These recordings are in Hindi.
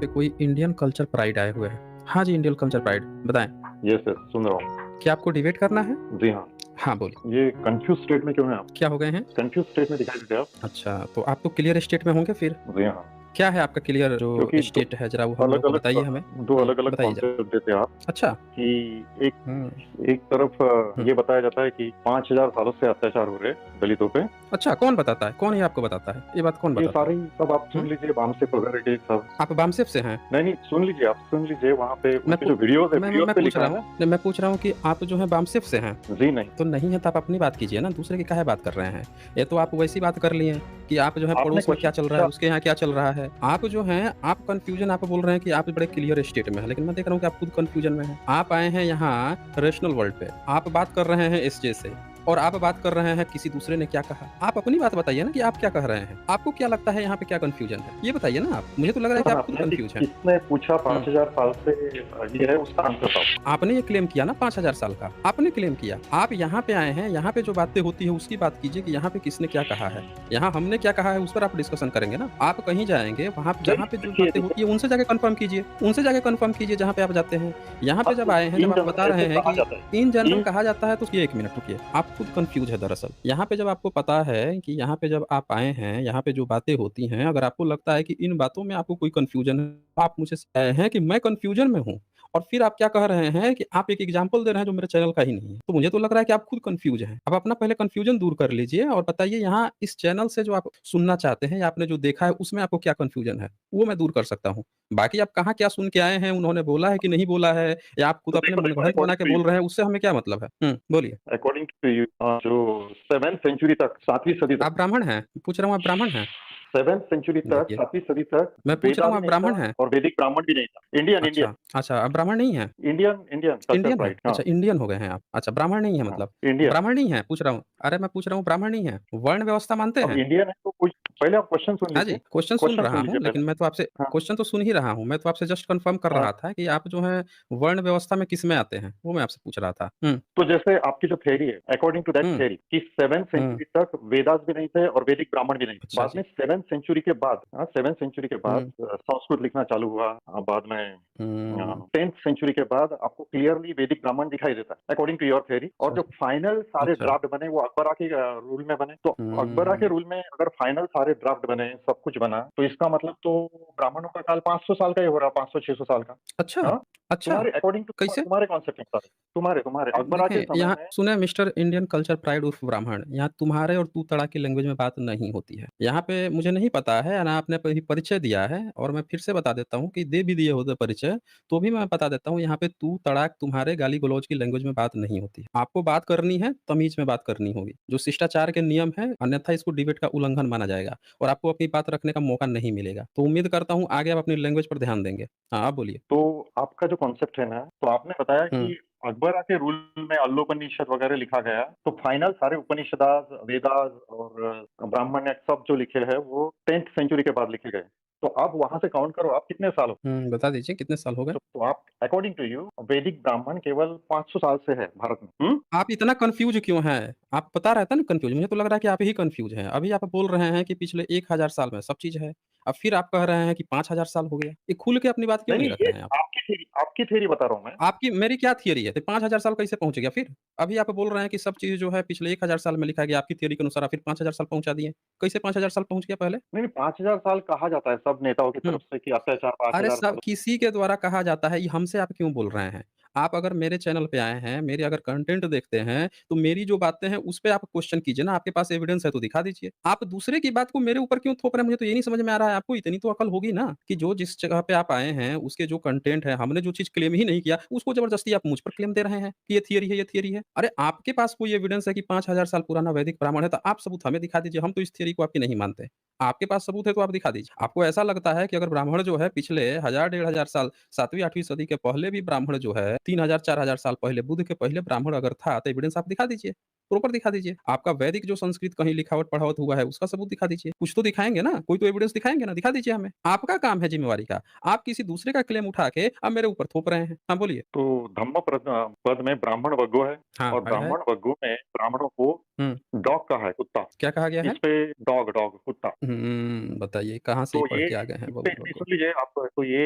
पे कोई इंडियन कल्चर प्राइड आए हुए हैं। हाँ जी, इंडियन कल्चर प्राइड बताएँ। यस, यस, सुन रहा हूँ। क्या आपको डिबेट करना है? जी हाँ। हाँ, बोलिए। ये कन्फ्यूज़ स्टेट में क्यों हैं आप? क्या हो गए हैं? कन्फ्यूज़ स्टेट में दिखाई देते हैं आप? अच्छा, तो आप तो क्लियर स्टेट में होंगे फिर? जी हाँ, क्या है आपका क्लियर जो क्योंकि 2 स्टेट है ज़रा वो हम लोग को अलग-अलग बताइए हमें? 2 अलग-अलग बताइए ज़रा। कॉन्सेप्ट देते हैं आप अच्छा। कि एक हुँ, एक तरफ हुँ। ये बताया जाता है कि 5000 सालों से अत्याचार हो रहे हैं दलितों पे। अच्छा, कौन बताता है? कौन ये आपको बताता है? ये बात कौन ये बताता है? सारे ही सब आप हुँ? सुन लीजिए, बामसेफ वगैरह के सब। आप बामसेफ से हैं? नहीं, नहीं, सुन लीजिए, आप सुन लीजिए, वहाँ पे मैं उनके पू जो वीडियोज़ है, वीडियोज़ मैं पे पूछ लिखा रहा है हूँ ना। नहीं, मैं पूछ रहा हूँ कि आप जो हैं बामसेफ से हैं? जी नहीं, तो नहीं है तो आप अपनी बात कीजिए ना, दूसरे की काहे बात कर रहे हैं? ये तो आप वैसी बात कर लिए कि आप जो है आपने पड़ोस में क्या क्वेश्चन चल रहा है, पूछा। उसके यहाँ क्या चल रहा है। आप जो हैं आप कन्फ्यूज़न आप बोल रहे हैं कि आप बड़े क्लियर स्टेट में हैं, लेकिन मैं देख रहा हूँ कि आप खुद कन्फ्यूज़न में हैं। आप आए हैं यहाँ रैशनल वर्ल्ड पे, आप बात कर रहे हैं एसजे से और आप बात कर रहे हैं किसी दूसरे ने क्या कहा। आप अपनी बात बताइए ना कि आप क्या कह रहे हैं? आपको क्या लगता है यहाँ पे क्या कन्फ्यूज़न है? ये बताइए ना आप। मुझे तो लग रहा है कि सुना आप खुद आपने कि कन्फ्यूज़ हैं। किसने पूछा हुँ। 5000 साल से ये है, उसका आंसर था। आपने ये क्लेम किया ना 5000 साल का, आपने क्लेम किया। आप यहाँ पे आए हैं, यहाँ पे जो बातें होती हैं उसकी बात कीजिए कि यहाँ पे किसने क्या कहा है। यहाँ हमने क्या कहा है उस पर आप डिस्कशन करेंगे ना। आप कहीं जाएँगे, वहाँ पे नहीं, जहाँ पे जो देखिए बातें देखिए, होती हैं उनसे जाके कन्फर्म कीजिए। उनसे जाके कन्फर्म कीजिए जहाँ पे आप जाते हैं। यहाँ पे अब जब आए हैं, इन जब आप जनरल बता ऐसे रहे हैं कहा कि जाता है। इन जनरल इन कहा जाता है तो रुकिए 1 मिनट रुकिए। आप खुद कन्फ्यूज़ हैं दरअसल। यहाँ पे जब आपको पता है कि यहाँ पे जब आप आए हैं, यहाँ पे जो बातें होती हैं, अगर आपको लगता है कि इन बातों में आपको कोई कन्फ्यूज़न है, तो आप मुझसे कहे हैं कि मैं कन्फ्यूज़न में हूँ। और फिर आप क्या कह रहे हैं कि आप एक एग्ज़ाम्पल दे रहे हैं जो मेरे चैनल का ही नहीं है। तो मुझे तो लग रहा है कि आप खुद कन्फ्यूज़ हैं। आप अपना पहले कन्फ्यूज़न दूर कर लीजिए और बताइए यहाँ इस चैनल से जो आप सुनना चाहते हैं या आपने जो देखा है उसमें आपको क्या कन्फ्यूज़न है? वो मैं दूर कर सकता हूँ। बाकी आप कहाँ क्या सुन के आए हैं, उन्होंने बोला है कि नहीं बोला है या आप खुद तो अपने देखो, देखो, मनगढ़ंत बना के बोल रहे हैं, उससे हमें क्या मतलब है? बोलिए। अकॉर्डिंग टू यू जो 7th सेंचुरी तक 7वीं सदी तक आप ब्राह्मण हैं? पूछ रहा हूँ आप ब्राह्मण हैं? 7th सेंचुरी तक देखिए, 7वीं सदी तक मैं पूछ रहा वेदा हूँ भी आप नहीं था ब्राह्मण हैं? और वैदिक ब्राह्मण भी नहीं था। इंडियन, इंडियन, अच्छा, अच्छा आप ब्राह्मण नहीं हैं? इंडियन, इंडियन कल्चर इंडियन हैं? प्राइड। हाँ, अच्छा इंडियन हो गए हैं आप। अच्छा ब्राह्मण नहीं है हाँ, मतलब? इंडियन। ब्राह्मण नहीं है? पूछ रहा हूँ। अरे मैं पूछ रहा हूँ ब्राह्मण नहीं है? वर्ण व्यवस्था मानते अब हैं? इंडियन है तो कोई पहले आप क्वेश्चन सुन हाँ जी, लीजिए। क्वेश्चन सुन क्वेश्चन रहा सुन हूँ, लीजिए पहले। लेकिन मैं तो आपसे हाँ, क्वेश्चन तो सुन ही रहा हूँ। मैं तो आपसे जस्ट कन्फर्म कर हाँ। रहा था कि आप जो हैं वर्ण व्यवस्था में किसमें आते हैं? वो मैं आपसे पूछ रहा था। तो जैसे आपकी जो थ्योरी है, अकॉर्डिंग टू दैट हुँ, थ्योरी कि 7th हुँ। सेंचुरी तक वेदास भी नहीं थे और वैदिक ब्राह्मण भी नहीं थे। अच्छा बाद में जी। 7th सेंचुरी के बाद 7th सेंचुरी के बाद हुँ, संस्कृत लिखना चालू हुआ। बाद में हुँ। 10th सेंचुरी के बाद आपको क्लियरली वैदिक ब्राह्मण दिखाई देता है, अकॉर्डिंग टू योर थ्योरी। और अच्छा, जो फाइनल सारे अच्छा। ड्राफ्ट बने वो अकबरा के रूल में बने। तो अकबरा के हुँ। रूल में अगर फाइनल सारे ड्राफ्ट बने, सब कुछ बना, तो इसका मतलब तो ब्राह्मणों का काल 500 साल का ही हो रहा है, 500-600 साल का। अच्छा, हाँ? अच्छा, तुम्हारे अकॉर्डिंग टू कैसे? तुम्हारे कॉन्सेप्ट के अनुसार, तुम्हारे अकबरा के देखें, समय यहाँ में। सुने मिस्टर इंडियन कल्चर प्राइड उर्फ ब्राह्मण, यहाँ तुम्हारे और तू तड़ा की लैंग्वेज में बात नहीं होती है। यहाँ पे मुझे नहीं पता है ना आपने परिचय दिया है और मैं फिर से बता देता हूँ कि दे भी दिए होते परिचय, तो भी मैं बता देता हूँ यहाँ पे तू तड़ाक तुम्हारे गाली-गलौज की लैंग्वेज में बात नहीं होती है। आपको बात करनी है, तमीज़ में बात करनी होगी। जो शिष्टाचार के नियम हैं, अन्यथा इसको डिबेट का उल्लंघन माना जाएगा और आपको अपनी बात रखने का मौका नहीं मिलेगा। तो उम्मीद करता हूँ आगे आप अपनी लैंग्वेज पर ध्यान देंगे। हाँ, आप बोलिए। तो आपका जो कॉन्सेप्ट है ना, तो आपने बताया हुँ। कि अकबरा के रूल में अल्लोपनिषद वगैरह लिखा गया, तो फाइनल सारे उपनिषदास, वेदास और ब्राह्मण्य सब जो लिखे हैं वो 10th सेंचुरी के बाद लिखे गए। तो आप वहां से काउंट करो, आप कितने साल हो? बता दीजिए कितने साल हो गए? तो आप अकॉर्डिंग टू यू वैदिक ब्राह्मण केवल 500 साल से है भारत में। आप इतना कन्फ्यूज़ क्यों हैं? आप बता रहे थे ना कन्फ्यूज़, मुझे तो लग रहा है कि आप ही कन्फ्यूज़ हैं। अभी आप बोल रहे हैं कि पिछले 1000 साल में सब चीज़ है। अब फिर आप कह रहे हैं कि 5000 साल हो गया। ये खुल के अपनी बात क्यों नहीं, नहीं नहीं, रख ये रहे हैं आप? आपकी थ्योरी बता रहा हूँ मैं। आपकी मेरी क्या थियरी है? तो 5000 साल कैसे पहुँच गया फिर? अभी आप बोल रहे हैं कि सब चीज़ जो है पिछले 1000 साल में लिखा गया, आपकी थियरी के अनुसार आप फिर 5000 साल पहुँचा दिए। कैसे 5000 साल पहुँच गया पहले? नहीं, नहीं, 5000 साल कहा जाता है सब नेताओं की हुँ। तरफ से कि अत्याचार अरे 5000 सब साल। किसी के द्वारा कहा जाता है, ये हमसे आप क्यों बोल रहे हैं? आप अगर मेरे चैनल पे आए हैं, मेरे अगर कंटेंट देखते हैं, तो मेरी जो बातें हैं, उस पे आप क्वेश्चन कीजिए ना, आपके पास एविडेंस है तो दिखा दीजिए। आप दूसरे की बात को मेरे ऊपर क्यों थोप रहे हैं, मुझे तो ये नहीं समझ में आ रहा है। आपको इतनी तो अकल होगी ना, कि जो जिस जगह पे आप आए हैं, उसके जो कंटेंट है, हमने जो चीज़ क्लेम ही नहीं किया, उसको ज़बरदस्ती आप मुझ पर क्लेम दे रहे हैं, कि ये थियरी है, ये थियरी है। अरे! आपके पास कोई एविडेंस है कि 5000 साल पुराना वैदिक ब्राह्मण है, तो आप सबूत हमें दिखा दीजिए, हम तो इस थियरी को आपकी नहीं मानते। आपके पास सबूत है तो आप दिखा दीजिए। आपको ऐसा लगता है कि अगर ब्राह्मण जो है पिछले 1000 डेढ़ हज़ार साल 7वीं 8वीं सदी के पहले भी ब्राह्मण जो है 3000 4000 साल पहले बुद्ध के पहले ब्राह्मण अगर था तो एविडेंस आप दिखा दीजिए। प्रॉपर दिखा दीजिए। आपका वैदिक जो संस्कृत कहीं लिखावट-पढ़ावट हुआ है, उसका सबूत दिखा दीजिए। कुछ तो दिखाएँगे ना, कोई तो एविडेंस दिखाएँगे ना, दिखा दीजिए हमें। आपका काम है ज़िम्मेवारी का। आप किसी दूसरे का क्लेम उठा के अब मेरे ऊपर थोप रहे हैं। हाँ, बोलिए। तो पद में ब्राह्मण वग्गो है हाँ, और है। ब्राह्मण वग्गो में ब्राह्मणों को हुँ, डॉग कहा है, कुत्ता। क्या कहा गया है? इस पे डॉग डॉग कुत्ता। बताइए कहाँ से ये तो पढ़ ये के आ गए हैं इस पे बमन नहीं बग्गो? सुन लीजिए आप तो ये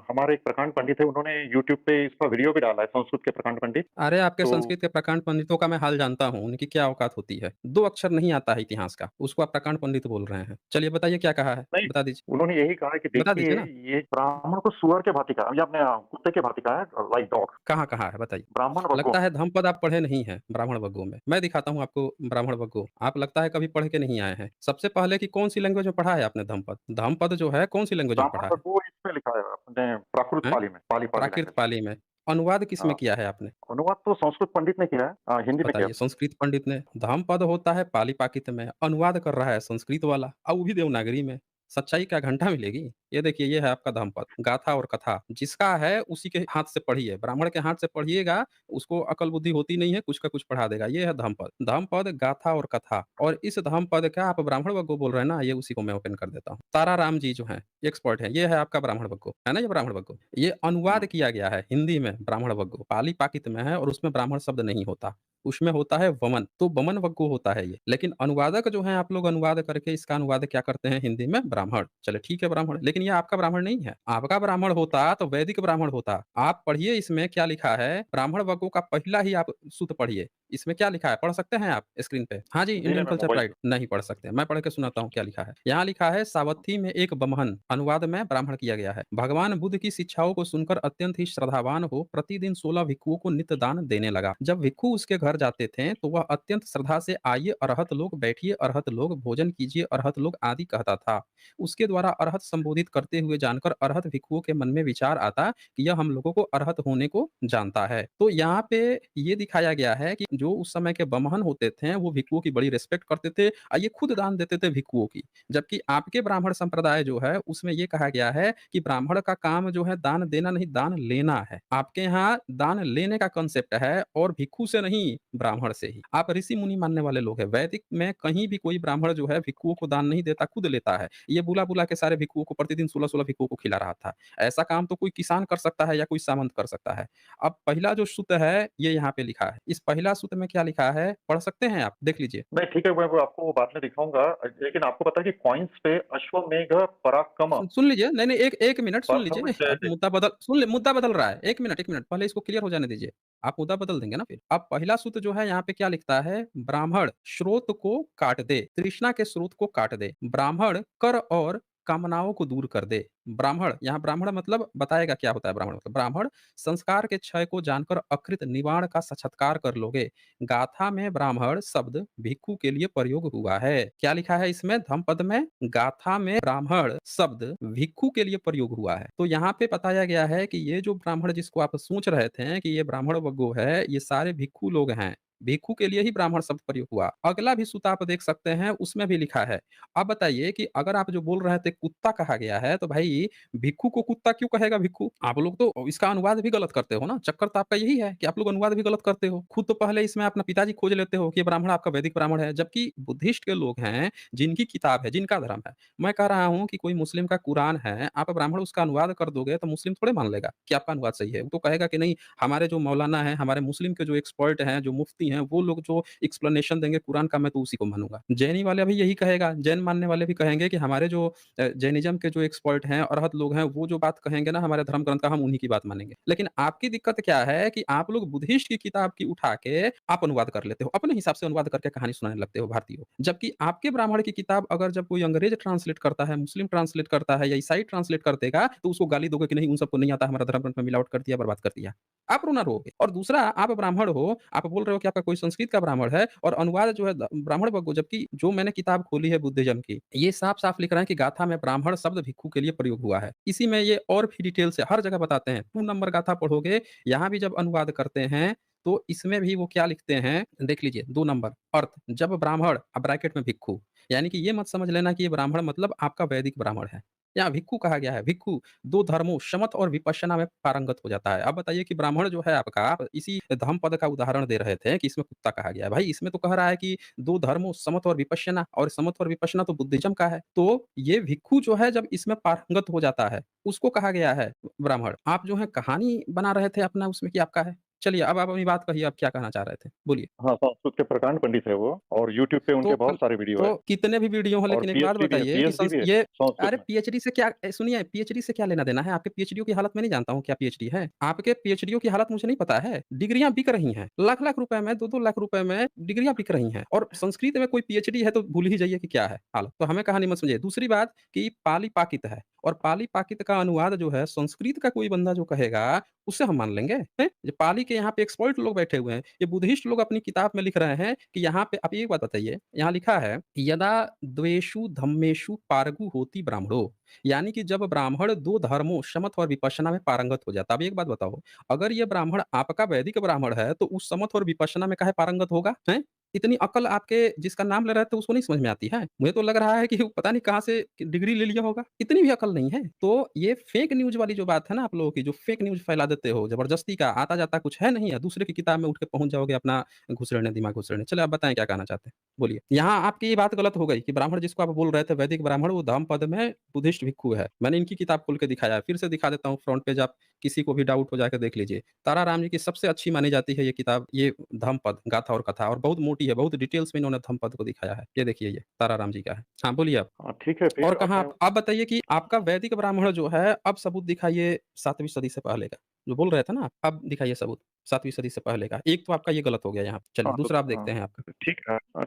हमारे एक प्रकांड पंडित है, उन्होंने यूट्यूब पे इसका वीडियो भी डाला है, संस्कृत के प्रकांड पंडित। अरे! आपके तो संस्कृत के प्रकांड पंडितों का मैं हाल जानता हूँ, उनकी क्या औकात होती है। 2 अक्षर नहीं आता है इतिहास का, उसको आप प्रकांड पंडित बोल रहे हैं। चलिए बताइए क्या कहा है? नहीं, बता दीजिए। उन्होंने यही कहा है कि बता देखिए दीजिए ना, ये ब्राह्मण को सूअर के भाँति कहा या आपने कुत्ते के भाँति कहा है लाइक डॉग। कहाँ कहा है बताइए? ब्राह्मण वग्गो लगता है धम्मपद आप पढ़े नहीं हैं ब्राह्मण वग्गों में। मैं दिखाता हूँ आपको ब्राह्मण वग्गो। आप लगता है कभी पढ़ के नहीं आए हैं। सबसे पहले कि कौन-सी लैंग्वेज में पढ़ा है आपने धम्मपद? धम्मपद जो है कौन-सी लैंग्वेज में ब्राह्मण पढ़ा है? वग्गो इसमें लिखा है अपने प्राकृत हैं? पाली में, पाली प्राकृत लैंग्वेज में। पाली में। अनुवाद किसमें हाँ, किया है आपने? अनुवाद तो संस्कृत पंडित ने किया है हिंदी में किया बताइए है। संस्कृत पंडित ने धम्मपद होता है पाली-पाकित में, अनुवाद कर रहा है संस्कृत वाला और वो भी देवनागरी में। सच्चाई क्या घंटा मिलेगी? ये देखिए ये है आपका धम्मपद, गाथा और कथा। जिसका है उसी के हाथ से पढ़िए, ब्राह्मण के हाथ से पढ़िएगा, उसको अकल बुद्धि होती नहीं है, कुछ का कुछ पढ़ा देगा। ये है धम्मपद। धम्मपद, गाथा और कथा और इस धम्मपद का आप ब्राह्मण वग्गो बोल रहे हैं ना, ये उसी को मैं ओपन कर देता हूँ। ताराराम जी जो हैं, एक्सपर्ट हैं, ये है आपका ब्राह्मण वग्गो, है ना ये ब्राह्मण वग्गो? ये अनुवाद हुँ, किया गया है हिंदी में ब्राह्मण वग्गो, पाली-पाकित में है और उसमें ब्राह्मण शब्द नहीं होता। उसमें होता है वमन, तो वमन वग्गो होता है ये। लेकिन अनुवादक जो हैं आप लोग अनुवाद करके इसका अनुवाद क्या करते हैं हिंदी में ब्राह्मण। चलिए ठीक है ब्राह्मण, लेकिन ये आपका ब्राह्मण नहीं है। आपका ब्राह्मण होता तो वैदिक ब्राह्मण होता। आप पढ़िए इसमें क्या लिखा है, ब्राह्मण वग्गों का पहला ही आप सूत्र पढ़िए। इसमें क्या लिखा है, पढ़ सकते हैं आप स्क्रीन पे? हाँ जी, जी नहीं इंडियन मैं कल्चर मोबाइल प्राइड। नहीं पढ़ सकते, मैं पढ़ के सुनाता हूँ क्या लिखा है। यहाँ लिखा है सावथी में एक बमहन, अनुवाद में ब्राह्मण किया गया है। भगवान बुद्ध की शिक्षाओं को सुनकर अत्यंत ही श्रद्धावान हो प्रतिदिन 16 भिक्षुओं को नित्य दान देने लगा। जब भिक्षु उसके घर जाते थे तो वह अत्यंत श्रद्धा से आइए अरहत लोग, बैठिए अरहत लोग, भोजन कीजिए अरहत लोग आदि कहता था। उसके द्वारा अरहत संबोधित करते हुए जानकर अरहत भिक्षुओं के मन में विचार आता कि यह हम लोगों को अरहत होने को जानता है। तो यहाँ पे ये दिखाया गया है कि जो उस समय के बमहन होते थे वो भिक्षुओं की बड़ी रिस्पेक्ट करते थे और ये खुद दान देते थे भिक्षुओं की। जबकि आपके ब्राह्मण संप्रदाय जो है उसमें ये कहा गया है कि ब्राह्मण का काम जो है दान देना नहीं दान लेना है। आपके यहाँ दान लेने का कांसेप्ट है और भिक्षु से नहीं ब्राह्मण से ही। आप ऋषि मुनि मानने वाले लोग हैं। वैदिक में कहीं भी कोई ब्राह्मण जो है भिक्षुओं को दान नहीं देता, खुद लेता है। ये बुला-बुला के सारे भिक्षुओं को प्रतिदिन 16-16 भिक्षुओं को खिला रहा था। ऐसा काम तो कोई किसान कर सकता है या कोई सामंत कर सकता है। अब पहला जो सूत्र है ये यहाँ पे लिखा है। इस पहला सूत्र में क्या लिखा है पढ़ सकते हैं आप? देख लीजिए। नहीं ठीक है, मैं वो आपको वो बाद में दिखाऊँगा लेकिन आपको पता है कि कॉइन्स पे अश्वमेघ पराक्रम सुन लीजिए, नहीं, नहीं, एक मिनट सुन लीजिए। पार्थावि अब मुद्दा बदल मुद्दा बदल रहा है। 1 मिनट, पहले इसको क्लियर हो जाने दीजिए। आप मुद्दा बदल देंगे ना फिर। अब पहला सूत्र जो है यहाँ पे क्या लिखता है, ब्राह्मण स्रोत को काट दे, तृष्णा के स्रोत को काट दे। ब्राह्मण कर और कामनाओं को दूर कर दे। ब्राह्मण, यहाँ ब्राह्मण मतलब बताएगा क्या होता है ब्राह्मण मतलब। ब्राह्मण संस्कार के क्षय को जानकर अकृत निवारण का साक्षात्कार कर लोगे। गाथा में ब्राह्मण शब्द भिक्षु के लिए प्रयोग हुआ है। क्या लिखा है इसमें धम्मपद में? गाथा में ब्राह्मण शब्द भिक्षु के लिए प्रयोग हुआ है। तो यहाँ पे बताया गया है कि ये जो ब्राह्मण जिसको आप सोच रहे थे कि ये ब्राह्मण वग्गो है, ये सारे भिक्षु लोग हैं। भिक्षु के लिए ही ब्राह्मण शब्द प्रयोग हुआ। अगला भी सूत्र आप देख सकते हैं, उसमें भी लिखा है। अब बताइए कि अगर आप जो बोल रहे थे कुत्ता कहा गया है, तो भाई भिक्षु को कुत्ता क्यों कहेगा भिक्षु? आप लोग तो इसका अनुवाद भी गलत करते हो ना, चक्कर तो आपका यही है कि आप लोग अनुवाद भी गलत करते हो। खुद तो पहले इसमें अपना पिताजी खोज लेते हो कि ये ब्राह्मण आपका वैदिक ब्राह्मण है, जबकि बुद्धिस्ट के लोग हैं, जिनकी किताब है, जिनका धर्म है। मैं कह रहा हूँ कि कोई मुस्लिम का कुरान है, आप ब्राह्मण उसका अनुवाद कर दोगे तो मुस्लिम थोड़े मान लेगा कि आपका अनुवाद सही है। वो तो कहेगा कि नहीं, हमारे जो मौलाना हैं, हमारे मुस्लिम के जो एक्सपर्ट हैं, जो मुफ्ती हैं, वो लोग जो एक्सप्लेनेशन देंगे कुरान का मैं तो उसी को मानूँगा। जैनी वाला भी यही कहेगा, जैन मानने वाले भी कहेंगे कि हमारे जो जैनिज़्म के जो एक्सपर्ट हैं, अरहत लोग हैं, वो जो बात कहेंगे ना हमारे धर्म ग्रंथ का, हम उन्हीं की बात मानेंगे। लेकिन आपकी दिक्कत क्या है कि आप लोग बुद्धिस्ट की किताब की उठा के आप अनुवाद कर लेते हो। अपने हिसाब से अनुवाद करके कहानी सुनाने लगते हो भारतीयों। जबकि आपके ब्राह्मण की किताब अगर जब कोई अंग्रेज ट्रांसलेट करता है, मुस्लिम ट्रांसलेट करता है या ईसाई ट्रांसलेट कर देगा, तो उसको गाली दोगे कि नहीं उन सबको नहीं आता, हमारा धर्म ग्रंथ में मिलावट कर दिया, बर्बाद कर दिया। आप रोना रोओगे। और दूसरा, आप ब्राह्मण हो, आप बोल रहे हो कि आपका कोई संस्कृत का ब्राह्मण है और अनुवाद जो है ब्राह्मण वग्गो, जबकि जो मैंने किताब खोली है बुद्धिज़्म की, ये साफ-साफ लिख रहे हैं कि गाथा में ब्राह्मण शब्द भिक्षु के लिए प्रयोग हुआ है। इसी में ये और भी डिटेल से हर जगह बताते हैं। 2 नंबर गाथा पढ़ोगे, यहाँ भी जब अनुवाद करते हैं, तो इसमें भी वो क्या लिखते हैं, देख लीजिए 2 नंबर अर्थ, जब ब्राह्मण ब्रैकेट में भिक्षु, यानी कि ये मत समझ लेना कि ये ब्राह्मण मतलब आपका वैदिक ब्राह्मण है। यहाँ भिक्खु कहा गया है, भिक्खु 2 धर्मों शमथ और विपश्यना में पारंगत हो जाता है। अब बताइए कि ब्राह्मण जो है आपका, आप इसी धम्मपद का उदाहरण दे रहे थे कि इसमें कुत्ता कहा गया है। भाई इसमें तो कह रहा है कि 2 धर्मों समत और विपश्यना, और समत और विपश्यना तो बुद्धिज़्म का है। तो ये भिक्खु जो है जब इसमें पारंगत हो जाता है, उसको कहा गया है ब्राह्मण। आप जो है कहानी बना रहे थे अपना उसमें कि आपका है। चलिए अब आप अपनी बात कहिए, आप क्या कहना चाह रहे थे? बोलिए। हाँ, संस्कृत के प्रकांड पंडित है वो और यूट्यूब पे तो उनके कल बहुत सारे वीडियो है तो कितने भी वीडियो हों, और लेकिन एक बात पीएचडी भी है बताइए कि पीएचडी संस भी है ये संस्कृत अरे में। पीएचडी से क्या सुनिए, पीएचडी से क्या लेना-देना है? आपके पीएचडीओ की हालत मैं नहीं जानता हूँ क्या पीएचडी है? आपके पीएचडीओ की हालत मुझे नहीं पता है। डिग्रियाँ बिक रही हैं। लाख-लाख रुपए में, 2-2 लाख रुपए में डिग्रियाँ बिक रही हैं, और संस्कृत में कोई पीएचडी है तो भूल ही जाइए कि क्या है हालत। तो हमें कहानी मत समझिए। दूसरी बात कि पाली-पाकित है, और पाली-पाकित का अनुवाद जो है संस्कृत का कोई बंदा जो कहेगा, उससे हम मान लेंगे, हैं? ये पाली के यहाँ पे एक्सपर्ट लोग बैठे हुए हैं। ये बुद्धिस्ट लोग अपनी किताब में लिख रहे हैं कि यहाँ पे, आप एक बात बताइए, यहाँ लिखा है यदा द्वेषु धम्मेषु पारगु होति ब्राह्मणो, यानी कि जब ब्राह्मण 2 धर्मों शमथ और विपश्यना में पारंगत हो जाता है। अब एक बात बताओ, अगर ये ब्राह्मण आपका वैदिक ब्राह्मण है तो उस समथ और विपश्यना में काहे पारंगत होगा? हैं? इतनी अक्ल आपके जिसका नाम ले रहे थे उसको नहीं समझ में आती है? मुझे तो लग रहा है कि वो पता नहीं कहाँ से डिग्री ले लिया होगा। इतनी भी अक्ल नहीं है। तो ये फेक न्यूज़ वाली जो बात है ना आप लोगों की, जो फेक न्यूज़ फैला देते हो ज़बरदस्ती का, आता-जाता कुछ है नहीं है, दूसरे की किताब में उठ के पहुँच जाओगे अपना घुसड़ने, दिमाग घुसड़ने। चलिए आप बताएँ क्या कहना चाहते हैं? बोलिए। यहाँ आपकी ये बात गलत हो गई कि ब्राह्मण जिसको आप बोल रहे थे वैदिक ब्राह्मण, वो धम्मपद में बुद्धिस्ट भिक्षु है। मैंने इनकी किताब खोल के दिखाया है, फिर से दिखा देता हूँ फ्रंट पेज, आप किसी को भी डाउट हो जाके देख लीजिए। तारा राम जी की सबसे अच्छी मानी जाती है ये किताब, ये धम्मपद, गाथा और कथा, और बहुत मोटी है, बहुत डिटेल्स में इन्होंने धम्मपद को दिखाया है। ये देखिए, ये तारा राम जी का है। हाँ, बोलिए आप। हाँ, ठीक है और फिर कहाँ अपने आप बताइए कि आपका वैदिक ब्राह्मण जो है, अब सबूत दिखाइए 7वीं सदी से पहले का। जो बोल रहे थे ना आप, अब दिखाइए सबूत 7वीं सदी से पहले का। एक तो आपका ये गलत हो गया यहाँ। चलिए हाँ, तो दूसरा आप देखते हैं आपका।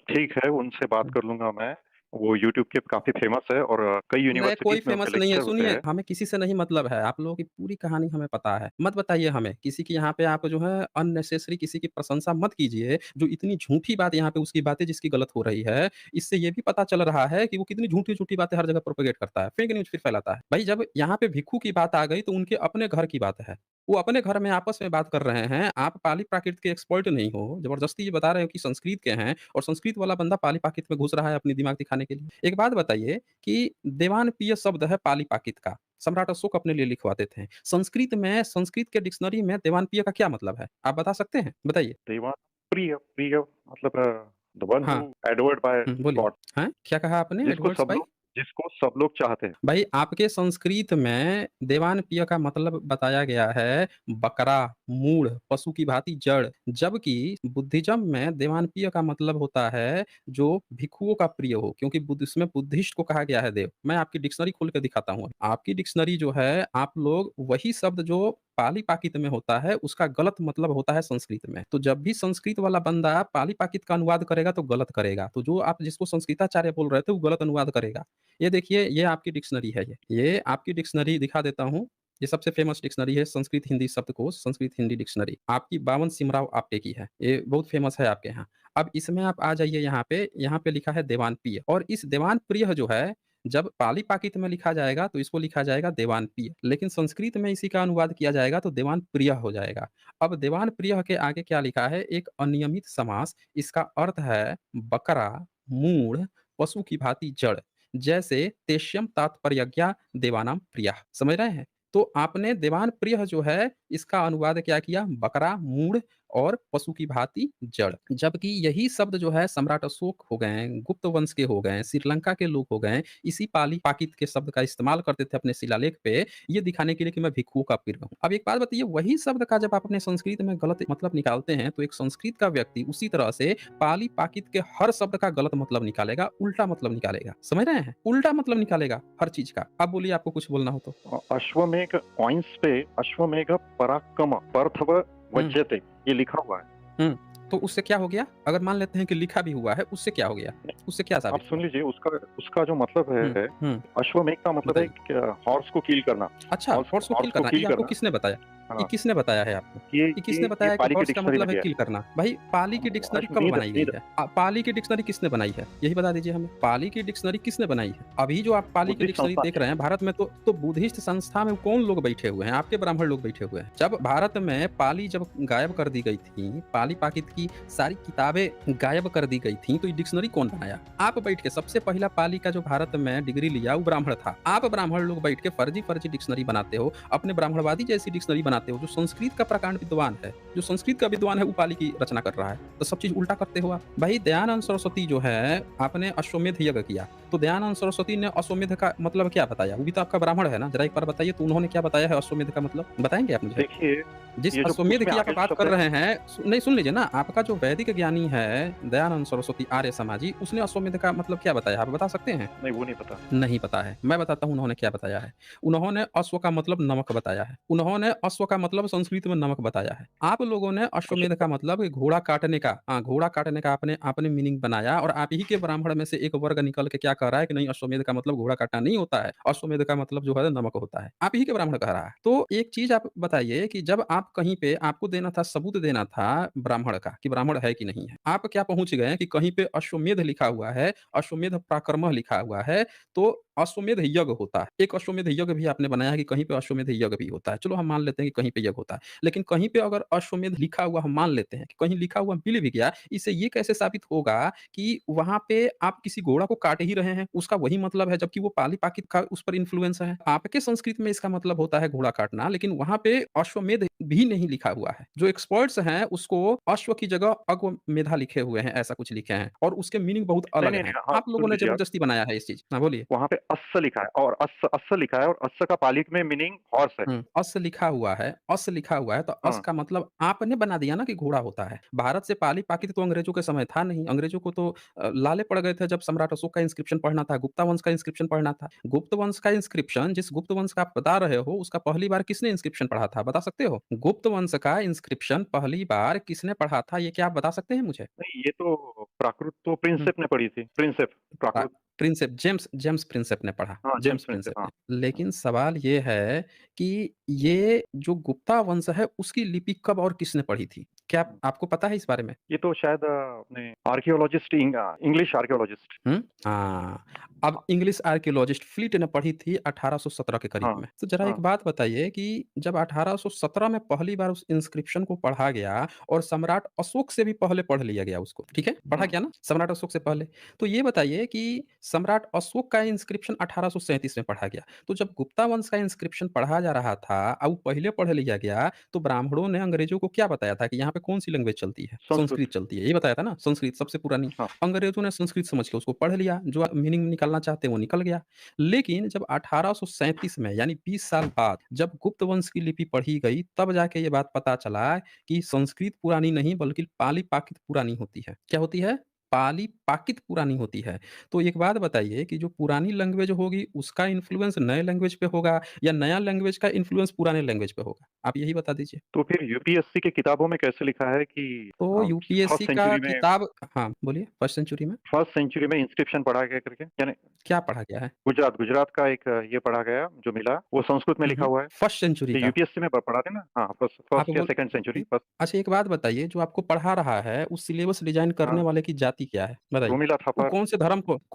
ठीक है, उनसे बात कर लूँगा मैं। वो यूट्यूब के काफ़ी फ़ेमस है और कई नहीं, कोई यूनिवर्सिटीज़ में फ़ेमस उनके नहीं है। लेक्चर होते सुनिए, हैं। हमें किसी से नहीं मतलब है। आप लोगों की पूरी कहानी हमें पता है। मत बताइए हमें, किसी की यहाँ पे आप जो है अननेसेसरी किसी की प्रशंसा मत कीजिए। जो इतनी झूठी बात यहाँ पे उसकी बातें जिसकी गलत हो रही है, इससे ये भी पता चल रहा है कि वो कितनी झूठी-झूठी बातें हर जगह प्रोपेगेट करता है। फेक न्यूज़ फिर फैलाता है। भई जब यहाँ पे भिक्षु की बात आ गई तो उनके अपने घर की बात है। वो अपने घर में आपस में बात कर रहे हैं। आप पाली-प्राकृत के एक्सपर्ट नहीं हो। ज़बरदस्ती ये बता रहे हो कि संस्कृत के हैं, और संस्कृत वाला बंदा पाली-प्राकृत में घुस रहा है अपनी दिमाग दिखाने के लिए। एक बात बताइए कि देवानप्रिय शब्द है पाली-पाकित का। सम्राट अशोक अपने लिए लिखवाते थे। संस्कृत के डिक्शनरी में देवानप्रिय का क्या मतलब है? आप बता सकते हैं? बताइए। देवा प्रिय प्रिय मतलब द वन हू हाँ, एडोर्ड बाय बोलिए। गॉड हैं? क्या कहा आपने? एडवर्ड्स भाई? जिसको सब लोग चाहते हैं। भाई आपके संस्कृत में देवानप्रिय का मतलब बताया गया है बकरा, मूढ़, पशु की भांति जड़। जबकि बुद्धिज़्म में देवानप्रिय का मतलब होता है जो भिक्षुओं का प्रिय हो, क्योंकि इसमें बुद्धिस्ट को कहा गया है देव। मैं आपकी डिक्शनरी खोल के दिखाता हूँ। आपकी डिक्शनरी जो है, आप लोग वही शब्द जो पाली-पाकित में होता है, उसका गलत मतलब होता है संस्कृत में। तो जब भी संस्कृत वाला बंदा पाली-पाकित का अनुवाद करेगा तो गलत करेगा। तो जो आप जिसको संस्कृताचार्य बोल रहे थे, वो गलत अनुवाद करेगा। ये देखिए, ये आपकी डिक्शनरी है ये। ये आपकी डिक्शनरी दिखा देता हूँ। ये सबसे फ़ेमस डिक्शनरी है, संस्कृत हिंदी शब्दकोश, संस्कृत हिंदी डिक्शनरी। आपकी बावन सिमराव आपटे की है। ये बहुत फ़ेमस है आपके यहाँ। अब इसमें आप आ जाइए यहाँ पे लिखा है देवानप्रिय, और इस देवानप्रिय जो है, जब पाली-पाकित में लिखा जाएगा तो इसको लिखा जाएगा देवानप्रिय। लेकिन संस्कृत में इसी का अनुवाद किया जाएगा तो देवानप्रिय हो जाएगा। अब देवानप्रिय के आगे क्या लिखा है? एक अनियमित समास। इसका अर्थ है बकरा, मूढ़, पशु की भांति जड़। जैसे तेष्यम तात्पर्यज्ञा देवानाम प्रियः। समझ रहे हैं? तो आपने देवान प्रिय जो है, इसका अनुवाद क्या किया? बकरा, मूढ़ और पशु की भांति जड़। जबकि यही शब्द जो है सम्राट अशोक हो गए, गुप्त वंश के हो गए, श्रीलंका के लोग हो गए, इसी पाली-पाकित के शब्द का इस्तेमाल करते थे अपने शिलालेख पे, ये दिखाने के लिए कि मैं भिक्षुओं का प्रिय हूँ। अब एक बात बताइए, वही शब्द का जब आप अपने संस्कृत में गलत मतलब निकालते हैं, तो एक संस्कृत का व्यक्ति उसी तरह से पाली-पाकित के हर शब्द का गलत मतलब निकालेगा, उल्टा मतलब निकालेगा। समझ रहे हैं? उल्टा मतलब निकालेगा हर चीज़ का। अब बोलिए, आपको कुछ बोलना हो तो? अश्वमेघ कॉइन्स पे अश्वमेघ पराक्रम पार्थव हुँ, वज्यते ये लिखा हुआ है। हुँ। तो उससे क्या हो गया? अगर मान लेते हैं कि लिखा भी हुआ है, उससे क्या हो गया? उससे क्या आप साबित सुन हुआ? लीजिए उसका उसका जो मतलब हुँ, है, हुँ, अश्वमेघ का मतलब है बताइए। हॉर्स को किल करना। अच्छा, हॉर्स को किल हॉर्स को करना, किल ये आपको करना किसने बताया? ये हाँ, किसने बताया है आपको? ये ये ये किसने ये बताया कि पाली की हॉर्स का डिक्शनरी में मतलब है दिया है। किल करना? भाई पाली की डिक्शनरी कब नींद बनाई गई नींद है? पाली की डिक्शनरी किसने बनाई है? यही बता दीजिए हमें। पाली की डिक्शनरी किसने बनाई है? अभी जो आप पाली की बुद्धिस्ट डिक्शनरी संस्था देख ने। रहे हैं भारत में तो बुद्धिस्ट संस्था में कौन लोग बैठे हुए हैं? आपके ब्राह्मण लोग बैठे हुए हैं। जब भारत में पाली जब गायब कर दी गई थी, पाली-पाकित की सारी किताबें गायब कर दी गई थी, तो ये डिक्शनरी कौन बनाया? आप बैठ के सबसे पहला पाली का जो भारत में डिग्री लिया वो ब्राह्मण था। आप ब्राह्मण लोग बैठ के फर्जी-फर्जी डिक्शनरी बनाते हो, अपने ब्राह्मणवादी जैसी डिक्शनरी बनाते हो, जो संस्कृत का प्रकांड विद्वान है, जो संस्कृत का विद्वान है वो पाली की रचना कर रहा है। तो सब चीज़ उल्टा करते हो आप। भाई दयानंद सरस्वती जो है, आपने अश्वमेध यज्ञ किया, तो दयानंद सरस्वती ने अश्वमेध का मतलब क्या बताया? वो भी तो आपका ब्राह्मण है ना? ज़रा एक बार बताइए तो उन्होंने क्या बताया है अश्वमेध का मतलब? बताएँगे आप मुझे? देखिए, जिस ये जो अश्वमेध उसमें की आप आगे जो बात शब्द कर है, रहे हैं नहीं सुन लीजिए ना, आपका जो वैदिक ज्ञानी है, दयानंद सरस्वती आर्य समाजी, उसने अश्वमेध का मतलब क्या बताया? आप बता सकते हैं? नहीं वो नहीं पता। नहीं पता है। मैं बताता हूँ उन्होंने क्या बताया है। उन्होंने अश्व का मतलब नमक बताया है। उन्होंने अश्व का मतलब संस्कृत में नमक बताया है। आप लोगों ने अश्वमेध अच्छा, का मतलब घोड़ा काटने का घोड़ा काटने का आपने आपने मीनिंग बनाया और आप ही के ब्राह्मण में से एक वर्ग निकल के क्या कह रहा है कि नहीं अश्वमेध का मतलब घोड़ा काटना नहीं होता है। अश्वमेध का मतलब जो है नमक होता है। आप ही के ब्राह्मण कह रहा है। तो एक चीज़ आप बताइए कि जब आप कहीं पे आपको देना था सबूत देना था ब्राह्मण का कि ब्राह्मण है कि नहीं है। आप क्या पहुँच गए कि कहीं पे अश्वमेध लिखा हुआ है, अश्वमेध पराक्रमः लिखा हुआ है तो अश्वमेध यज्ञ होता है। एक अश्वमेध यज्ञ भी आपने बनाया है कि कहीं पे अश्वमेध यज्ञ भी होता है। चलो हम मान लेते हैं कि कहीं पे यज्ञ होता है। लेकिन कहीं पे अगर अश्वमेध लिखा हुआ हम मान लेते हैं कि कहीं लिखा हुआ मिल भी गया, इससे ये कैसे साबित होगा कि वहाँ पे आप किसी घोड़ा को काट ही रहे हैं, उसका वही मतलब है जबकि वो पाली-पाकित का उस पर इन्फ्लुएंस है। आपके संस्कृत में इसका मतलब होता है घोड़ा काटना, लेकिन वहाँ पे अश्वमेध भी नहीं लिखा हुआ है। जो एक्सपर्ट्स हैं उसको अश्व की जगह अग्वमेधा लिखे हुए हैं, ऐसा कुछ लिखे हैं और उसके मीनिंग बहुत नहीं, अलग नहीं, हैं। नहीं, हाँ, आप लोगों सुन ने लीजिए आप, ज़बरदस्ती बनाया है इस चीज़। हाँ, बोलिए। वहाँ पे अश्व लिखा है और अश्व लिखा है और अश्व का पाली में मीनिंग हॉर्स है। अश्व लिखा हुआ है, अश्व लिखा हुआ है, तो अश्व हाँ, का मतलब आपने बना दिया ना कि घोड़ा होता है। भारत से पाली-पाकित तो अंग्रेज़ों के समय था नहीं, अंग्रेज़ों को तो लाले पड़ गए थे जब सम्राट अशोक का इंस्क्रिप्शन पढ़ना था, गुप्ता वंश का इंस्क्रिप्शन पढ़ना था। गुप्त वंश का इंस्क्रिप्शन जिस गुप्त वंश का आप बता रहे हो, उसका पहली बार किसने इंस्क्रिप्शन पढ़ा था, बता सकते हो? गुप्त वंश का इंस्क्रिप्शन पहली बार किसने पढ़ा था, ये क्या आप बता सकते हैं मुझे? नहीं ये तो प्राकृत तो हुँ। प्रिंसेप ने पढ़ी थी, प्रिंसेप अ, प्राकृत। प्रिंसेप जेम्स जेम्स प्रिंसेप ने पढ़ा, हाँ, जेम्स जेम्स प्रिंसेप, प्रिंसेप हाँ। ने। हाँ, लेकिन सवाल ये है कि ये जो गुप्ता वंश है, उसकी लिपि कब और किसने पढ़ी थी? क्या हुँ। आपको पता है इस बारे में? ये तो शायद अपने आर्कियोलॉजिस्ट इंग्लिश आर्कियोलॉजिस्ट। हुँ? हाँ, अब इंग्लिश आर्कियोलॉजिस्ट फ्लीट ने पढ़ी थी 1817 के करीब हाँ, में। तो ज़रा हाँ, एक बात बताइए कि जब 1817 में पहली बार उस इंस्क्रिप्शन को पढ़ा गया और सम्राट अशोक से भी पहले पढ़ लिया गया उसको, ठीक है? पढ़ा हुँ, गया ना सम्राट अशोक से पहले। तो ये बताइए कि सम्राट अशोक का इंस्क्रिप्शन 1837 में पढ़ा गया। तो जब गुप्ता वंश का इंस्क्रिप्शन पढ़ा जा रहा था और वो पहले पढ़ लिया गया, तो ब्राह्मणों ने अंग्रेज़ों को क्या बताया था कि यहाँ पे कौन-सी लैंग्वेज चलती है? संस्कृत। संस्कृत चलती है, ये बताया था ना? संस्कृत सबसे पुरानी। हाँ, अंग्रेज़ों ने संस्कृत समझ के उसको पढ़ लिया, जो मीनिंग निकालना चाहते हैं वो निकल गया। लेकिन जब 1837 में यानी 20 साल बाद जब गुप्त वंश की लिपि पढ़ी गई, तब जाके ये बात पता चला कि संस्कृत पुरानी नहीं बल्कि पाली-पाकित पुरानी होती है। क्या होती है? पाली-पाकित पुरानी होती है। तो एक बात बताइए कि जो पुरानी लैंग्वेज होगी उसका इन्फ्लुएंस नए लैंग्वेज पे होगा या नया लैंग्वेज का इन्फ्लुएंस पुराने लैंग्वेज पे होगा? आप यही बता दीजिए। तो फिर यूपीएससी की किताबों में कैसे लिखा है कि तो फर्स्ट यूपीएससी का सेंचुरी में किताब हाँ, बोलिए फर्स्ट सेंचुरी में फर्स्ट सेंचुरी में इंस्क्रिप्शन पढ़ा गया करके? यानी क्या पढ़ा गया है? गुजरात का एक ये पढ़ा गया जो मिला, वो संस्कृत में हुँ, लिखा हुँ। हुआ है। फर्स्ट सेंचुरी ये का। यूपीएससी में प पढ़ाते हैं ना? हाँ, फर्स्ट आप फर्स्ट या बोल सेकंड सेंचुरी हुँ। फर्स्ट। अच्छा एक बात बताइए जो आपको पढ़ा रहा है, उस सिलेबस डिज़ाइन करने हाँ, वाले की जाति क्या है? बताइए। रोमिला वो थापर। कौन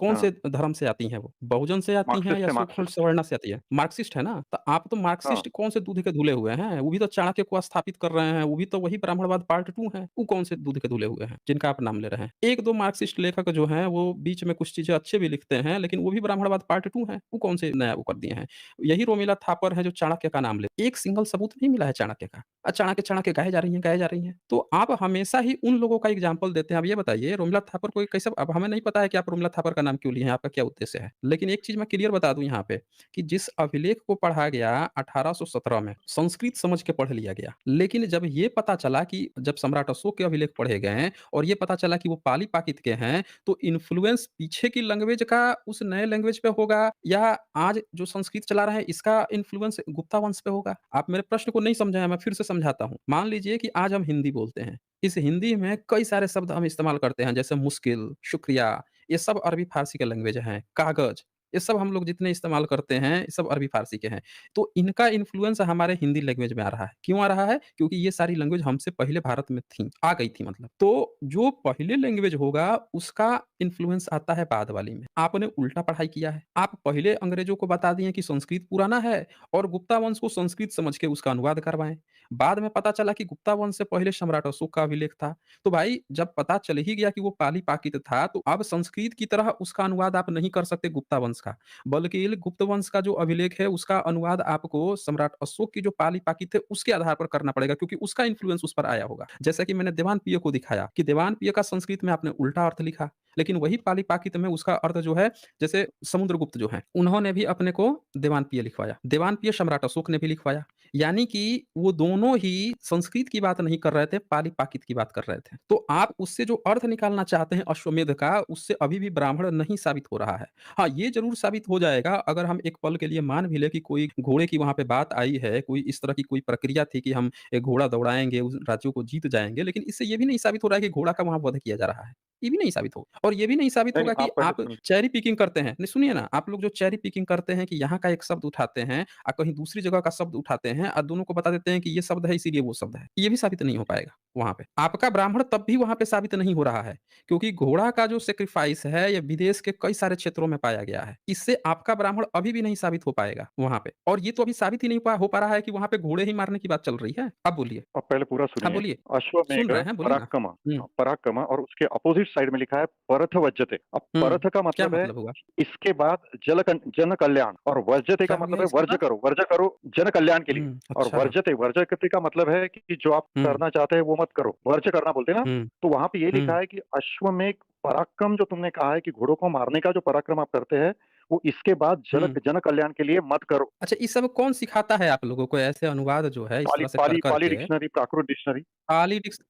हाँ, से धर्म से आती हैं वो? बहुजन से आती हैं मार्क्सिस्ट या है सो-कॉल्ड मार्क्सिस्ट। सवर्णा से आती हैं? मार्क्सिस्ट है ना? तो आप तो हाँ, मार्क्सिस्ट कौन से दूध के धुले हुए हैं? वो भी तो चाणक्य को स्थापित कर रहे हैं, वो भी तो वही ब्राह्मणवाद पार्ट 2 हैं। वो कौन से दूध के धुले हुए हैं, जिनका आप नाम ले रहे हैं? 1-2 मार्क्सिस्ट लेखक जो हैं, वो बीच में कुछ चीज़ें अच्छे भी लिखते हैं, लेकिन वो भी ब्राह्मणवाद पार्ट 2 हैं। वो कौन से नया वो कर दिए हैं? यही रोमिला थापर हैं जो चाणक्य का नाम ले एक सिंगल सबूत नहीं मिला है चाणक्य का। चाणक्य, चाणक्य गाए जा रही हैं, गाए जा रही हैं। तो आप हमेशा ही उन लोगों का एग्ज़ाम्पल देते हैं। अब ये बताइए रोमिला थापर को कैसे अब हमें नहीं पता है कि आप रोमिला थापर का नाम क्यों लिए हैं, आपका क्या उद्देश्य है? लेकिन एक चीज़ मैं क्लियर बता दूँ यहाँ पे कि जिस अभिलेख को पढ़ा गया 1817 में, संस्कृत समझ के पढ़ लिया गया। लेकिन जब ये पता चला कि जब सम्राट अशोक के अभिलेख पढ़े गए और ये पता चला कि वो पाली-पाकित के हैं, तो इन्फ्लुएंस पीछे की लैंग्वेज का उस नए लैंग्वेज पे होगा या आज जो संस्कृत चला रहे हैं इसका इन्फ्लुएंस गुप्ता वंश पे होगा। आप मेरे प्रश्न को नहीं समझे हैं, मैं फिर से समझाता हूँ। मान लीजिए कि आज हम हिंदी बोलते हैं। इस हिंदी में कई सारे शब्द हम इस्तेमाल करते हैं जैसे मुश्किल, शुक्रिया, ये सब अरबी फ़ारसी के लैंग्वेज हैं। कागज़, ये सब हम लोग जितने इस्तेमाल करते हैं, ये सब अरबी फ़ारसी के हैं। तो इनका इन्फ्लुएंस हमारे हिंदी लैंग्वेज में आ रहा है। क्यों आ रहा है? क्योंकि ये सारी लैंग्वेज हमसे पहले भारत में थी, आ गई थी मतलब। तो जो पहले लैंग्वेज होगा, उसका इन्फ्लुएंस आता है बाद वाली में। आपने उल्टा पढ़ाई किया है। आप पहले अंग्रेज़ों को बता दिए कि संस्कृत पुराना है और गुप्ता वंश को संस्कृत समझ के उसका अनुवाद करवाएँ। बाद में पता चला कि गुप्ता वंश से पहले सम्राट अशोक का अभिलेख था। तो भाई जब पता चल ही गया कि वो पाली-पाकित था, तो अब संस्कृत की तरह उसका अनुवाद आप नहीं कर सकते गुप्ता वंश का। बल्कि गुप्त वंश का जो अभिलेख है, उसका अनुवाद आपको सम्राट अशोक की जो पाली-पाकित है, उसके आधार पर करना पड़ेगा क्योंकि उसका इन्फ्लुएंस उस पर आया होगा। जैसा कि मैंने देवानपिय को दिखाया कि देवानपिय का संस्कृत में आपने उल्टा अर्थ लिखा, लेकिन वही पाली-पाकित में उसका अर्थ जो है, जैसे समुद्रगुप्त जो हैं, उन्होंने भी अपने को देवानपिय लिखवाया। देवानपिय सम्राट अशोक ने भी लिखवाया। यानी कि वो दोनों ही संस्कृत की बात नहीं कर रहे थे, पाली-पाकित की बात कर रहे थे। तो आप उससे जो अर्थ निकालना चाहते हैं अश्वमेध का, उससे अभी भी ब्राह्मण नहीं साबित हो रहा है। हाँ, ये ज़रूर साबित हो जाएगा अगर हम एक पल के लिए मान भी लें कि कोई घोड़े की वहाँ पे बात आई है, कोई इस तरह की कोई प्रक्रिया थी कि हम एक घोड़ा दौड़ाएँगे, उस राज्यों को जीत जाएँगे, लेकिन इससे ये भी नहीं साबित हो रहा है कि घोड़ा का वहाँ वध किया जा रहा है। ये भी नहीं साबित होगा और ये भी नहीं साबित नहीं, नहीं, होगा कि आप पहले आप सुनिए। चेरी पिकिंग करते हैं। नहीं सुनिए ना, आप लोग जो चेरी पिकिंग करते हैं कि यहाँ का एक शब्द उठाते हैं कहीं दूसरी जगह का शब्द उठाते हैं और दोनों को बता देते हैं कि ये शब्द है इसीलिए वो शब्द है। ये भी साबित नहीं हो पाएगा वहाँ पे। आपका ब्राह्मण तब भी वहाँ पे साबित नहीं हो रहा है, क्योंकि घोड़ा का जो सैक्रिफाइस है ये विदेश के कई सारे क्षेत्रों में पाया गया है। इससे आपका ब्राह्मण अभी भी नहीं साबित हो पाएगा वहाँ पे। और ये तो अभी साबित ही नहीं हो पा रहा है कि वहाँ पे घोड़े ही मारने की बात चल रही है। अब बोलिए। आप पहले पूरा हाँ, सुनिए। बोलिए। अश्वमेध सुन रहे हैं, बोलिए ना। पराक्रम, हुँ, पराक्रम और उसके अपोजिट साइड में लिखा है परथ वज्यते। अब हुँ। परथ का क्या मतलब है मतलब हुआ? इसके बाद जन कल्याण, और वर्ज्यते का क्या हो मतलब गया है इसके बाद? वर्ज्य करो जन कल्याण के लिए। और अच्छा। वर्ज्यते का मतलब है कि जो आप हुँ, करना चाहते हैं वो मत करो, वर्ज्य करना बोलते हैं ना। हुँ, तो वहां पे ये लिखा हुँ। है कि अश्वमेध पराक्रम, जो तुमने कहा है कि घोड़ों को मारने का जो पराक्रम आप करते हैं, वो इसके बाद हुँ। जन कल्याण के लिए मत करो। अच्छा, ये सब कौन सिखाता है आप लोगों को ऐसे अनुवाद जो है इस पाली तरह से कर पाली कर पाली के? डिक्शनरी, प्राकृत डिक्शनरी।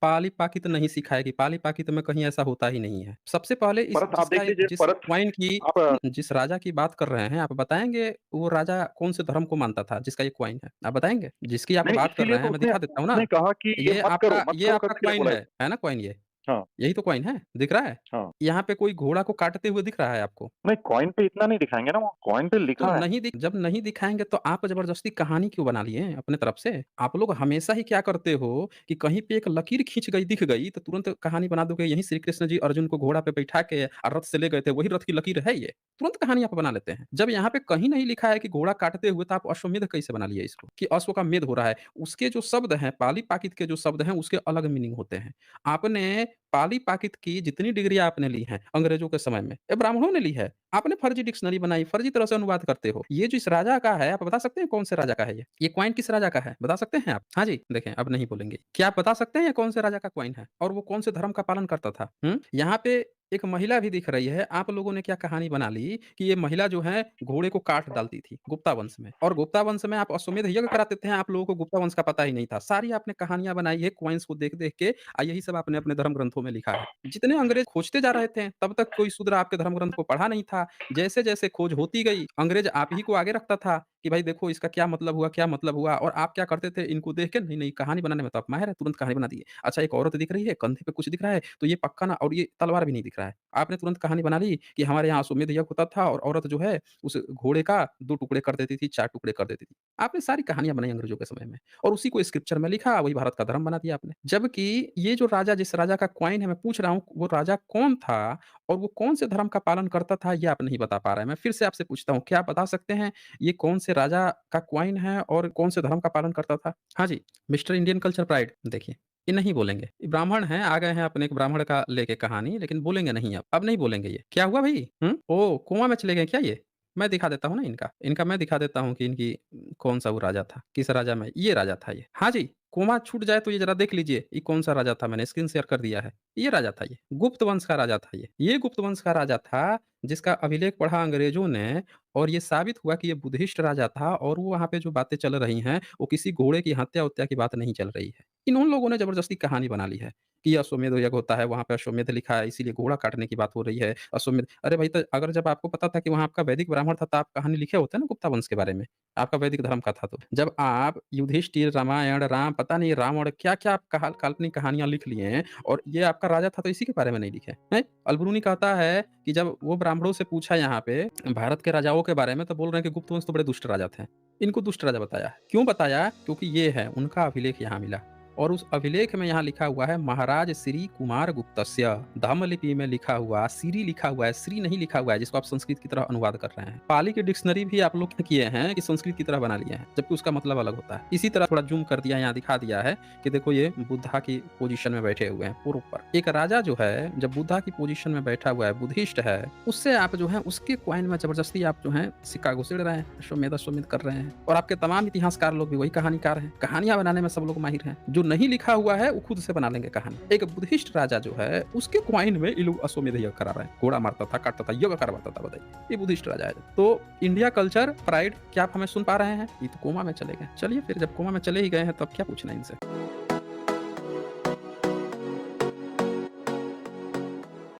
पाली-पाकित नहीं सिखाएगी, पाली-पाकित में कहीं ऐसा होता ही नहीं है। सबसे पहले इस परत आप जिसका देख लीजिए, जिस परत क्वाइन की आप जिस राजा की बात कर रहे हैं, आप बताएँगे वो राजा कौन-से धर्म को मानता था जिसका ये क्वाइन है? आप बताएँगे? जिसकी आप नहीं, बात कर इसीलिए रहे हैं, तो मैं उसने दिखा देता हूँ ना। उसने कहा कि ये मत करो आपका करने के लिए क्वाइन बोला है। है ना क्वाइन ये? हाँ, यही तो क्वाइन है, दिख रहा है? हाँ। यहाँ पे कोई घोड़ा को काटते हुए दिख रहा है आपको? नहीं, कॉइन पे इतना नहीं दिखाएँगे ना, वो कॉइन पे तो लिखा है। जब नहीं दिखाएँगे तो आप ज़बरदस्ती कहानी क्यों बना लिए अपने तरफ से? आप लोग हमेशा ही क्या करते हो कि कहीं पे एक लकीर खींच गई, दिख गई तो तुरंत कहानी बना दोगे यही श्री कृष्ण जी अर्जुन को घोड़ा पे बैठा के रथ से ले गए थे, वही रथ की लकीर है ये। तुरंत कहानी आप बना लेते हैं। जब यहाँ पे कहीं नहीं लिखा है कि घोड़ा काटते हुए तो आप अश्वमेध कैसे बना लिए इसको कि अश्व का मेध हो रहा है। उसके जो शब्द हैं, पाली-पाकित के जो शब्द हैं उसके अलग मीनिंग होते हैं। आपने पाली-पाकित की जितनी डिग्रियाँ आपने ली हैं अंग्रेजों के समय में, ये ब्राह्मणों ने ली है। आपने फर्जी डिक्शनरी बनाई, फर्जी तरह से अनुवाद करते हो। ये जो इस राजा का है, आप बता सकते हैं कौन से राजा का है ये? ये कॉइन किस राजा का है? बता सकते हैं आप? हाँ जी, देखें अब नहीं बोलेंगे। क्या आप बता सकते हैं ये कौन से राजा का कॉइन है? और वो कौन से धर्म का पालन करता था? हुँ? यहाँ पे एक महिला भी दिख रही है। आप लोगों ने क्या कहानी बना ली कि ये महिला जो है घोड़े को काट डालती थी गुप्ता वंश में और गुप्ता वंश में आप अश्वमेध यज्ञ कराते थे, आप लोगों को गुप्ता वंश का पता ही नहीं था। सारी आपने कहानियाँ बनाई है कॉइन्स को देख-देख के यही सब आपने अपने धर्म ग्रंथों में लिखा है। जितने अंग्रेज खोजते जा रहे थे, तब तक कोई शूद्र आपके धर्म ग्रंथ को पढ़ा नहीं था। जैसे-जैसे खोज होती गई, अंग्रेज आप ही को आगे रखता था कि भाई देखो इसका क्या मतलब हुआ, क्या मतलब हुआ? और आप क्या करते थे इनको देख के नहीं, नहीं कहानी बनाने में तो आप माहिर हैं, तुरंत कहानी बना दिए। अच्छा एक औरत दिख रही है, कंधे पे कुछ दिख रहा है, तो ये पक्का ना और ये तलवार भी नहीं दिख रहा है। आपने तुरंत कहानी बना ली कि हमारे यहाँ अश्वमेध यज्ञ होता था और औरत जो है उस घोड़े का 2 टुकड़े कर देती थी, 4 टुकड़े कर देती थी। आपने सारी कहानियाँ बनाई अंग्रेजों के समय में और उसी को स्क्रिप्चर में लिखा, वही भारत का धर्म बना दिया आपने। जबकि ये जो राजा जिस राजा का कॉइन है मैं पूछ रहा हूँ, वो राजा कौन था और वो कौन से धर्म का पालन करता था, ये आप नहीं बता पा रहे हैं। मैं फिर से आपसे पूछता हूँ, क्या आप बता सकते हैं ये कौन से राजा का क्वाइन है और कौन से धर्म का पालन करता था? हाँ जी, मिस्टर इंडियन कल्चर प्राइड देखिए, ये नहीं बोलेंगे। ये ब्राह्मण हैं, आ गए हैं अपने एक ब्राह्मण का लेके कहानी, लेकिन बोलेंगे नहीं अब नहीं बोलेंगे ये। क्या हुआ भई? हुँ? ओह! कोमा में चले गए क्या ये? मैं दिखा देता हूँ ना इनका मैं दिखा देता हूँ कि इनकी कौन-सा वो राजा था, किस राजा में ये राजा था ये। हाँ जी, कोमा छूट जाए तो ये ज़रा देख लीजिए, ये कौन-सा राजा था मैंने स्क्रीन शेयर कर दिया है। ये राजा था ये, गुप्त वंश का राजा था ये। ये गुप्त वंश का राजा था, जिसका अभिलेख पढ़ा अंग्रेजों ने और ये साबित हुआ कि ये बुद्धिस्ट राजा था और वो वहाँ पे जो बातें चल रही हैं, वो किसी घोड़े की हत्या-वत्या की बात नहीं चल रही है। इन उन लोगों ने ज़बरदस्ती कहानी बना ली है कि अश्वमेध यज्ञ होता है, वहाँ पे अश्वमेध लिखा है, इसीलिए घोड़ा काटने की बात हो रही है। अश्वमेध अरे भाई, तो अगर जब आपको पता था कि वहाँ आपका वैदिक ब्राह्मण था, तो आप कहानी लिखे होते ना गुप्ता वंश के बारे में, आपका वैदिक धर्म का था तो। जब आप युधिष्ठिर, रामायण, राम, पता नहीं रावण क्या-क्या आप काल्पनिक कहानियाँ लिख लिए हैं और ये आपका राजा था तो इसी के बारे में नहीं लिखे, हैं? अलबरूनी कहता है कि जब वो ब्राह्मणों से पूछा यहाँ पे भारत के राजाओं के बारे में, तो बोल रहे हैं कि गुप्त वंश तो बड़े दुष्ट राजा थे। इनको दुष्ट राजा बताया है। क्यों बताया? क्योंकि ये है, उनका अभिलेख यहाँ मिला और उस अभिलेख में यहाँ लिखा हुआ है महाराज श्री कुमार गुप्तस्य। धम्म लिपि में लिखा हुआ, श्री लिखा हुआ है, श्री नहीं लिखा हुआ है, जिसको आप संस्कृत की तरह अनुवाद कर रहे हैं। पाली की डिक्शनरी भी आप लोग क्या किए हैं कि संस्कृत की तरह बना लिए हैं, जबकि उसका मतलब अलग होता है। इसी तरह थोड़ा जूम कर दिया, यहाँ दिखा दिया है कि देखो ये बुद्धा की पोजीशन में बैठे हुए हैं पूर्व पर। एक राजा जो है जब बुद्धा की पोजीशन में बैठा हुआ है, बुद्धिस्ट है, उससे आप जो है उसके कॉइन में जबरदस्ती आप जो है सिक्का घुसेड़ रहे हैं, अश्वमेध कर रहे हैं। और आपके तमाम इतिहासकार लोग भी वही कहानीकार हैं। कहानियां बनाने में सब लोग माहिर हैं। जो नहीं लिखा हुआ है वो खुद से बना लेंगे कहानी। एक बुद्धिस्ट राजा जो है उसके कॉइन में ये लोग अश्वमेध यज्ञ करा रहे हैं। घोड़ा मारता था, काटता था, यज्ञ करवाता था। बताइए, ये बुद्धिस्ट राजा है। तो इंडिया कल्चर प्राइड क्या आप हमें सुन पा रहे हैं? ये तो कोमा में चले गए। चलिए फिर, जब कोमा में चले ही गए हैं तो अब क्या पूछना इनसे।